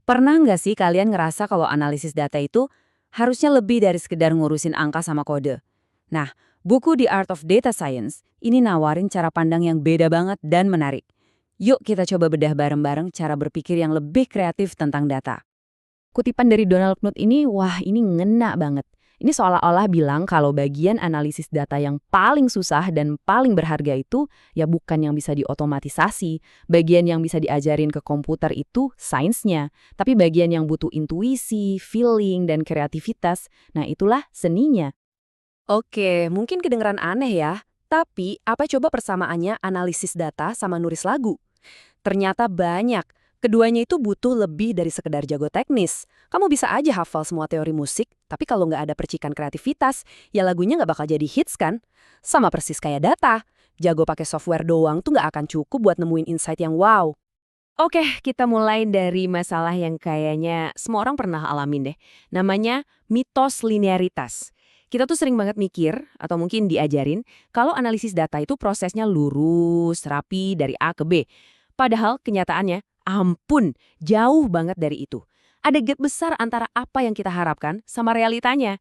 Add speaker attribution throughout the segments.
Speaker 1: Pernah nggak sih kalian ngerasa kalau analisis data itu harusnya lebih dari sekedar ngurusin angka sama kode? Nah, buku The Art of Data Science ini nawarin cara pandang yang beda banget dan menarik. Yuk kita coba bedah bareng-bareng cara berpikir yang lebih kreatif tentang data.
Speaker 2: Kutipan dari Donald Knuth ini, wah ini ngena banget. Ini seolah-olah bilang kalau bagian analisis data yang paling susah dan paling berharga itu ya bukan yang bisa diotomatisasi. Bagian yang bisa diajarin ke komputer itu sainsnya. Tapi bagian yang butuh intuisi, feeling, dan kreativitas, nah itulah seninya.
Speaker 1: Oke, mungkin kedengeran aneh ya. Tapi apa coba persamaannya analisis data sama nulis lagu? Ternyata banyak. Keduanya itu butuh lebih dari sekedar jago teknis. Kamu bisa aja hafal semua teori musik, tapi kalau nggak ada percikan kreativitas, ya lagunya nggak bakal jadi hits kan? Sama persis kayak data. Jago pakai software doang tuh nggak akan cukup buat nemuin insight yang wow.
Speaker 2: Oke, kita mulai dari masalah yang kayaknya semua orang pernah alamin deh. Namanya mitos linearitas. Kita tuh sering banget mikir, atau mungkin diajarin, kalau analisis data itu prosesnya lurus, rapi, dari A ke B. Padahal kenyataannya, ampun, jauh banget dari itu. Ada gap besar antara apa yang kita harapkan sama realitanya.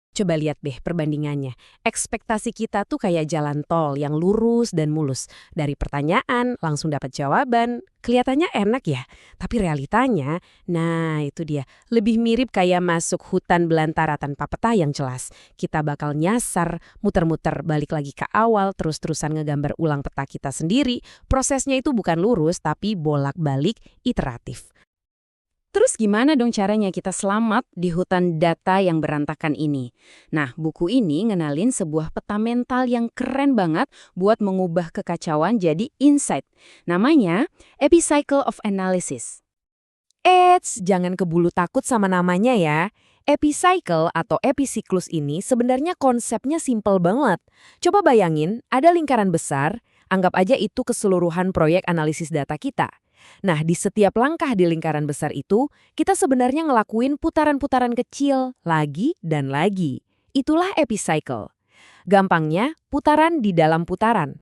Speaker 2: Coba lihat deh perbandingannya. Ekspektasi kita tuh kayak jalan tol yang lurus dan mulus. Dari pertanyaan langsung dapat jawaban. Kelihatannya enak ya, tapi realitanya, nah itu dia. Lebih mirip kayak masuk hutan belantara tanpa peta yang jelas. Kita bakal nyasar, muter-muter balik lagi ke awal, terus-terusan ngegambar ulang peta kita sendiri. Prosesnya itu bukan lurus, tapi bolak-balik iteratif.
Speaker 1: Terus gimana dong caranya kita selamat di hutan data yang berantakan ini? Nah, buku ini ngenalin sebuah peta mental yang keren banget buat mengubah kekacauan jadi insight. Namanya Epicycle of Analysis.
Speaker 2: Eits, jangan kebulu takut sama namanya ya. Epicycle atau episiklus ini sebenarnya konsepnya simpel banget. Coba bayangin, ada lingkaran besar, anggap aja itu keseluruhan proyek analisis data kita. Nah, di setiap langkah di lingkaran besar itu, kita sebenarnya ngelakuin putaran-putaran kecil, lagi dan lagi. Itulah epicycle. Gampangnya, putaran di dalam putaran.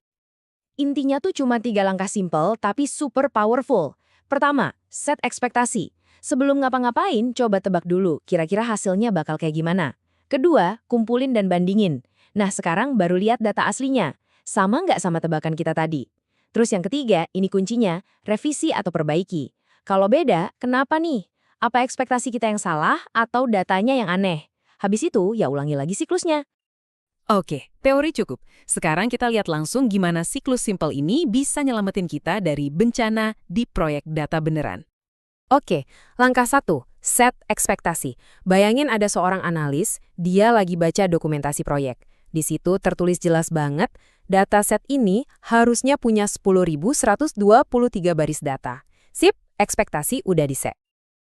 Speaker 3: Intinya tuh cuma 3 langkah simpel tapi super powerful. Pertama, set ekspektasi. Sebelum ngapa-ngapain, coba tebak dulu kira-kira hasilnya bakal kayak gimana. Kedua, kumpulin dan bandingin. Nah, sekarang baru lihat data aslinya. Sama nggak sama tebakan kita tadi? Terus yang ketiga, ini kuncinya, revisi atau perbaiki. Kalau beda, kenapa nih? Apa ekspektasi kita yang salah atau datanya yang aneh? Habis itu, ya ulangi lagi siklusnya.
Speaker 2: Oke, teori cukup. Sekarang kita lihat langsung gimana siklus simpel ini bisa nyelamatin kita dari bencana di proyek data beneran. Oke, langkah 1, set ekspektasi. Bayangin ada seorang analis, dia lagi baca dokumentasi proyek. Di situ tertulis jelas banget, dataset ini harusnya punya 10.123 baris data. Sip, ekspektasi udah di-set.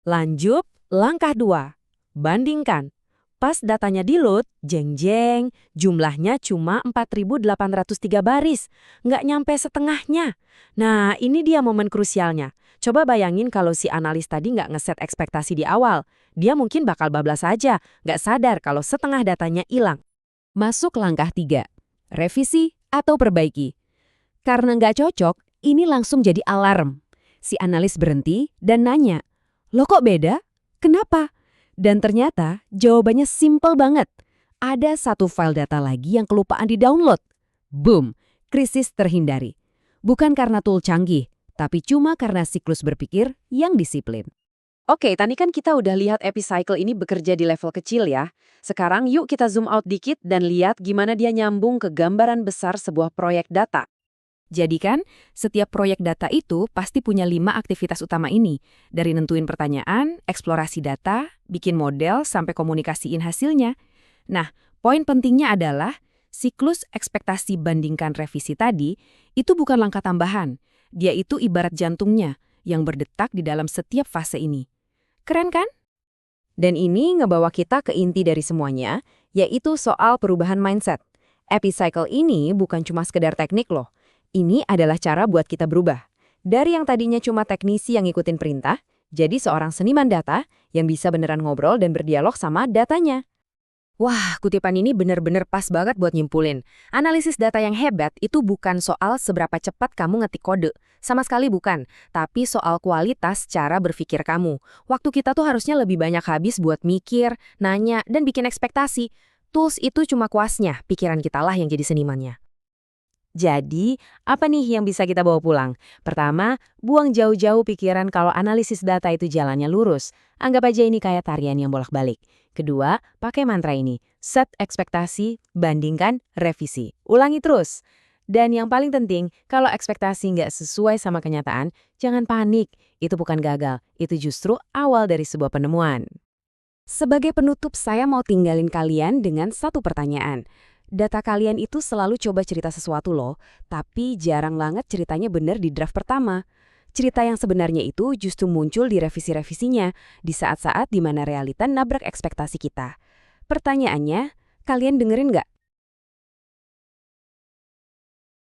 Speaker 2: Lanjut, langkah 2, bandingkan. Pas datanya di-load, jeng-jeng, jumlahnya cuma 4.803 baris. Nggak nyampe setengahnya. Nah, ini dia momen krusialnya. Coba bayangin kalau si analis tadi nggak ngeset ekspektasi di awal. Dia mungkin bakal bablas aja, nggak sadar kalau setengah datanya hilang. Masuk langkah 3, revisi atau perbaiki. Karena nggak cocok, ini langsung jadi alarm. Si analis berhenti dan nanya, "Loh kok beda? Kenapa?" Dan ternyata jawabannya simpel banget. Ada satu file data lagi yang kelupaan di-download. Boom, krisis terhindari. Bukan karena tool canggih, tapi cuma karena siklus berpikir yang disiplin.
Speaker 1: Oke, tadi kan kita udah lihat epicycle ini bekerja di level kecil ya. Sekarang yuk kita zoom out dikit dan lihat gimana dia nyambung ke gambaran besar sebuah proyek data.
Speaker 2: Jadi kan, setiap proyek data itu pasti punya 5 aktivitas utama ini. Dari nentuin pertanyaan, eksplorasi data, bikin model, sampai komunikasiin hasilnya. Nah, poin pentingnya adalah siklus ekspektasi bandingkan revisi tadi itu bukan langkah tambahan. Dia itu ibarat jantungnya yang berdetak di dalam setiap fase ini. Keren kan?
Speaker 3: Dan ini ngebawa kita ke inti dari semuanya, yaitu soal perubahan mindset. Epicycle ini bukan cuma sekedar teknik loh. Ini adalah cara buat kita berubah. Dari yang tadinya cuma teknisi yang ngikutin perintah, jadi seorang seniman data yang bisa beneran ngobrol dan berdialog sama datanya. Wah, kutipan ini benar-benar pas banget buat nyimpulin. Analisis data yang hebat itu bukan soal seberapa cepat kamu ngetik kode. Sama sekali bukan. Tapi soal kualitas cara berpikir kamu. Waktu kita tuh harusnya lebih banyak habis buat mikir, nanya, dan bikin ekspektasi. Tools itu cuma kuasnya, pikiran kita lah yang jadi senimannya.
Speaker 2: Jadi, apa nih yang bisa kita bawa pulang? Pertama, buang jauh-jauh pikiran kalau analisis data itu jalannya lurus. Anggap aja ini kayak tarian yang bolak-balik. Kedua, pakai mantra ini. Set ekspektasi, bandingkan, revisi. Ulangi terus. Dan yang paling penting, kalau ekspektasi nggak sesuai sama kenyataan, jangan panik. Itu bukan gagal, itu justru awal dari sebuah penemuan.
Speaker 1: Sebagai penutup, saya mau tinggalin kalian dengan satu pertanyaan. Data kalian itu selalu coba cerita sesuatu loh, tapi jarang banget ceritanya benar di draft pertama. Cerita yang sebenarnya itu justru muncul di revisi-revisinya, di saat-saat di mana realita nabrak ekspektasi kita. Pertanyaannya, kalian dengerin nggak